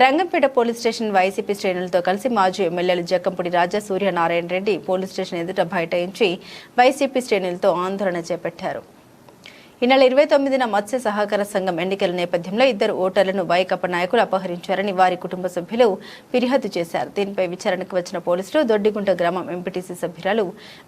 Rangampeta police station YCP శ్రేణులతో కలిసి మాజీ ఎమ్మెల్యేలు జక్కంపూడి రాజా, సూర్యనారాయణ రెడ్డి పోలీస్ స్టేషన్ ఎదుట బైఠాయించి వైసీపీ శ్రేణులతో ఆందోళన చేపట్టారు. ఈ నెల 29న మత్స్య సహకార సంఘం ఎన్నికల నేపథ్యంలో ఇద్దరు ఓటర్లను వైకాపా నాయకులు అపహరించారని వారి కుటుంబ సభ్యులు ఫిర్యాదు చేశారు. దీనిపై విచారణకు వచ్చిన పోలీసులు దొడ్డిగుంట గ్రామం ఎంపీటీసీ సభ్యురాలు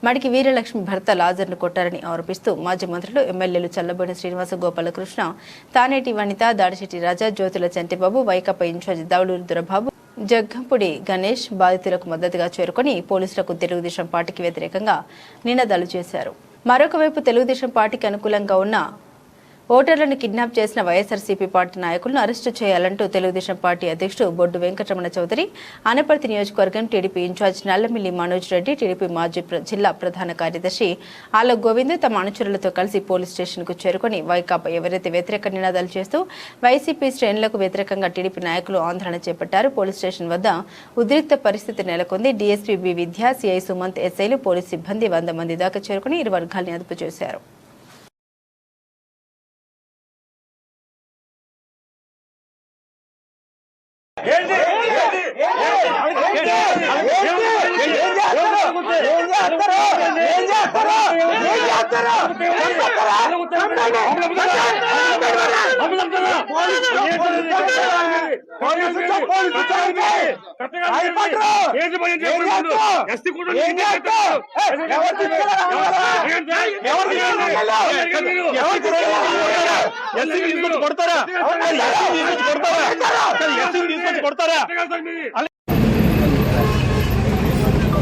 మడికి వీరలక్ష్మి భర్త లాజర్ను కొట్టారని ఆరోపిస్తూ మాజీ మంత్రులు ఎమ్మెల్యేలు చల్లబోయిన శ్రీనివాస, గోపాలకృష్ణ, తానేటి వనిత, దాడిశెట్టి రాజా, జ్యోతుల చంటిబాబు, వైకాపా ఇన్ఛార్జి దౌలూరు దొరబాబు, జగ్గంపూడి గణేష్ బాధితులకు మద్దతుగా చేరుకుని పోలీసులకు తెలుగుదేశం పార్టీకి వ్యతిరేకంగా నినాదాలు చేశారు. మరొక వైపు తెలుగుదేశం పార్టీకి అనుకూలంగా ఉన్న ఓటర్లను కిడ్నాప్ చేసిన వైఎస్ఆర్సీపీ పార్టీ నాయకులను అరెస్టు చేయాలంటూ తెలుగుదేశం పార్టీ అధ్యక్షుడు బొడ్డు వెంకటరమణ చౌదరి, అనపర్తి నియోజకవర్గం TDP incharge Nallamilli Manoj Reddy, TDP మాజీ జిల్లా ప్రధాన కార్యదర్శి ఆలోక్ గోవింద్ తమ అనుచరులతో కలిసి పోలీస్ స్టేషన్కు చేరుకుని వైకాపా ఎవరైతే వ్యతిరేక నినాదాలు చేస్తూ వైసీపీ శ్రేణులకు వ్యతిరేకంగా టీడీపీ నాయకులు ఆందోళన చేపట్టారు. పోలీస్ స్టేషన్ వద్ద ఉద్రిక్త పరిస్థితి నెలకొంది. డీఎస్పీ బి విద్య, సిఐ సుమంత్, ఎస్ఐలు, పోలీస్ సిబ్బంది 100 మంది దాకా చేరుకుని ఇరు వర్గాల్ని అదుపు చేశారు.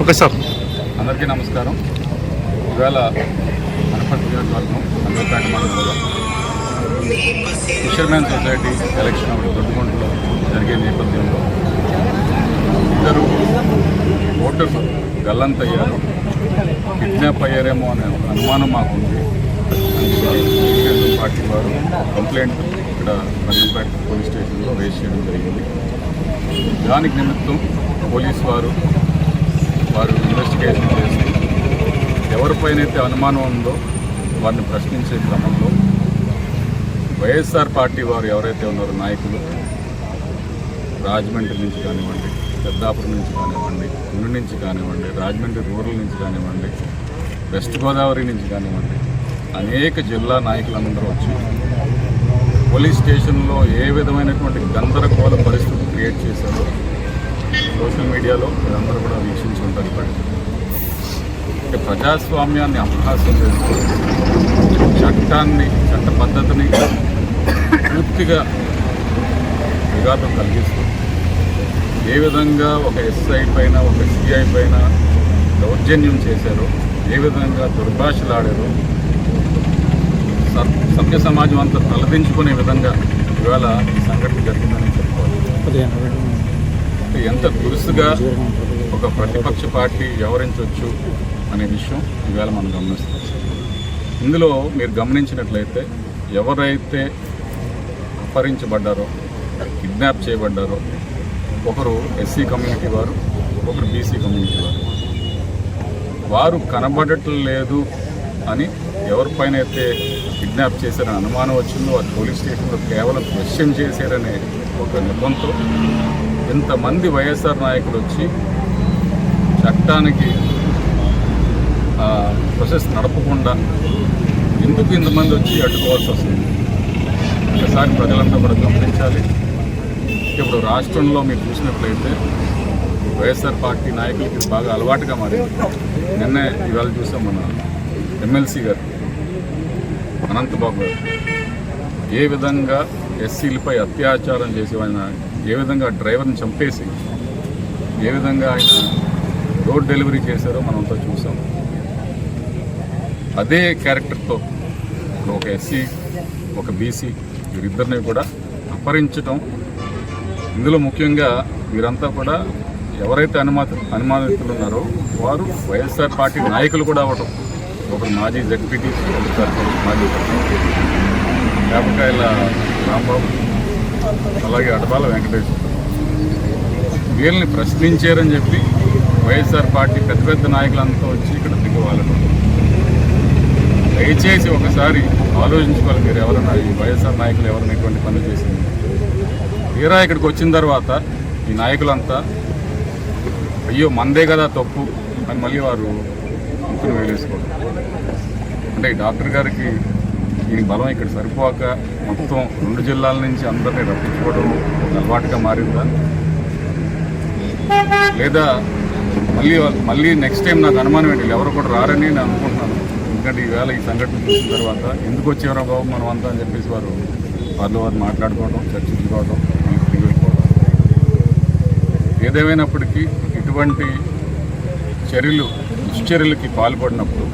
ఓకే సార్, అందరికీ నమస్కారం. ఇవాళ అనపర్తి నియోజకవర్గం రంగంపేట మండలంలో ఫిషర్మెన్ సొసైటీ ఎలక్షన్ దొడ్డుగుంటలో జరిగే నేపథ్యంలో ఇద్దరు ఓటర్స్ గల్లంతయ్యారు, కిడ్నాప్ అయ్యారేమో అనే అనుమానం మాకుంది. తెలుగుదేశం పార్టీ వారు కంప్లైంట్ ఇక్కడ రంగంపేట పోలీస్ స్టేషన్లో రేజ్ చేయడం జరిగింది. దానికి నిమిత్తం పోలీసు వారు ఇన్వెస్టిగేషన్ చేసి ఎవరిపైనైతే అనుమానం ఉందో వారిని ప్రశ్నించే క్రమంలో వైఎస్ఆర్ పార్టీ వారు ఎవరైతే ఉన్నారో నాయకులు రాజమండ్రి నుంచి కానివ్వండి, పెద్దాపురం నుంచి కానివ్వండి, గుండు నుంచి కానివ్వండి, రాజమండ్రి రూరల్ నుంచి కానివ్వండి, వెస్ట్ గోదావరి నుంచి కానివ్వండి, అనేక జిల్లా నాయకులందరూ వచ్చి పోలీస్ స్టేషన్లో ఏ విధమైనటువంటి గందరగోళ పరిస్థితులు క్రియేట్ చేశారో సోషల్ మీడియాలో మీరందరూ కూడా వీక్షించి ఉంటారు. ఇప్పటికీ ప్రజాస్వామ్యాన్ని అపహాస్యం చేస్తూ చట్ట పద్ధతిని పూర్తిగా విఘాతం కలిగిస్తూ ఏ విధంగా ఒక ఎస్ఐ పైన, ఒక సిఐ పైన దౌర్జన్యం చేశారో, ఏ విధంగా దుర్భాషలాడారో సభ్య సమాజం అంతా తలదించుకునే విధంగా ఇవాళ ఈ సంఘటన జరిగిందని చెప్పుకోవాలి. ఎంత దురుసుగా ఒక ప్రతిపక్ష పార్టీ వ్యవహరించవచ్చు అనే విషయం ఇవాళ మనం గమనిస్తాం. ఇందులో మీరు గమనించినట్లయితే ఎవరైతే అపహరించబడ్డారో, కిడ్నాప్ చేయబడ్డారో, ఒకరు ఎస్సీ కమ్యూనిటీ వారు, ఒకరు బీసీ కమ్యూనిటీ వారు కనబడటం లేదు అని ఎవరిపైన అయితే కిడ్నాప్ చేశారని అనుమానం వచ్చిందో వారు పోలీస్ స్టేషన్లో కేవలం క్వశ్చన్ చేశారనే ఒక నెపంతో ఇంతమంది వైఎస్ఆర్ నాయకులు వచ్చి చట్టానికి ప్రాసెస్ నడపకుండా ఎందుకు ఇంతమంది వచ్చి అడ్డుకోవాల్సి వస్తుంది? ఒకసారి ప్రజలంతా కూడా గమనించాలి. ఇప్పుడు రాష్ట్రంలో మీరు చూసినట్లయితే వైఎస్ఆర్ పార్టీ నాయకులకి ఇది బాగా అలవాటుగా మారింది. నిన్నే ఇవాళ చూసాం మన ఎమ్మెల్సీ గారు అనంతబాబు గారు ఏ విధంగా ఎస్సీలపై అత్యాచారం చేసి ఆయన ఏ విధంగా డ్రైవర్ని చంపేసి ఏ విధంగా ఆయన రోడ్ డెలివరీ చేశారో మనంతా చూసాం. అదే క్యారెక్టర్తో ఒక ఎస్సీ, ఒక బీసీ వీరిద్దరిని కూడా అపహరించడం, ఇందులో ముఖ్యంగా వీరంతా కూడా ఎవరైతే అనుమానితులు ఉన్నారో వారు వైఎస్ఆర్ పార్టీ నాయకులు కూడా అవ్వటం. ఒకరు మాజీ జడ్పీటీ, మాజీ వేపకాయల రాంబాబు, అలాగే అడబాల వెంకటేశ్వర, వీళ్ళని ప్రశ్నించారని చెప్పి వైఎస్ఆర్ పార్టీ పెద్ద నాయకులంతా వచ్చి ఇక్కడ దిగవాలను. దయచేసి ఒకసారి ఆలోచించుకోవాలి, మీరు ఎవరన్నా ఈ వైఎస్ఆర్ నాయకులు ఎవరైనా ఇటువంటి పనులు చేసింది. తీరా ఇక్కడికి వచ్చిన తర్వాత ఈ నాయకులంతా అయ్యో మందే కదా తప్పు అని మళ్ళీ వారు ముక్కును వేలేసుకోవడం. అంటే ఈ డాక్టర్ గారికి దీని బలం ఇక్కడ సరిపోక మొత్తం 2 జిల్లాల నుంచి అందరినీ రప్పించుకోవడం ఒక అలవాటుగా మారిందా, లేదా మళ్ళీ నెక్స్ట్ టైం నాకు అనుమానం ఏంటి ఎవరు కూడా రారని నేను అనుకుంటున్నాను. ఎందుకంటే ఈవేళ ఈ సంఘటన చూసిన తర్వాత ఎందుకు వచ్చేవరా బాబు మనం అంతా అని చెప్పేసి వారు మాట్లాడుకోవడం, చర్చించుకోవడం, తిరిగి వెళ్ళిపోవడం. ఏదేమైనప్పటికీ ఇటువంటి దుశ్చర్యలకి పాల్పడినప్పుడు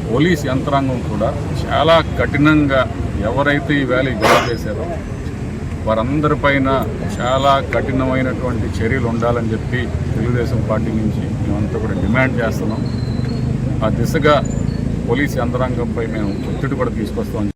పోలీస్ యంత్రాంగం కూడా చాలా కఠినంగా ఎవరైతే ఈవేళ ఈ గొడవ చేశారో వారందరిపైన చాలా కఠినమైనటువంటి చర్యలు ఉండాలని చెప్పి తెలుగుదేశం పార్టీ నుంచి మేమంతా కూడా డిమాండ్ చేస్తున్నాం. ఆ దిశగా పోలీస్ యంత్రాంగంపై మేము ఒత్తిడి కూడా తీసుకొస్తాం.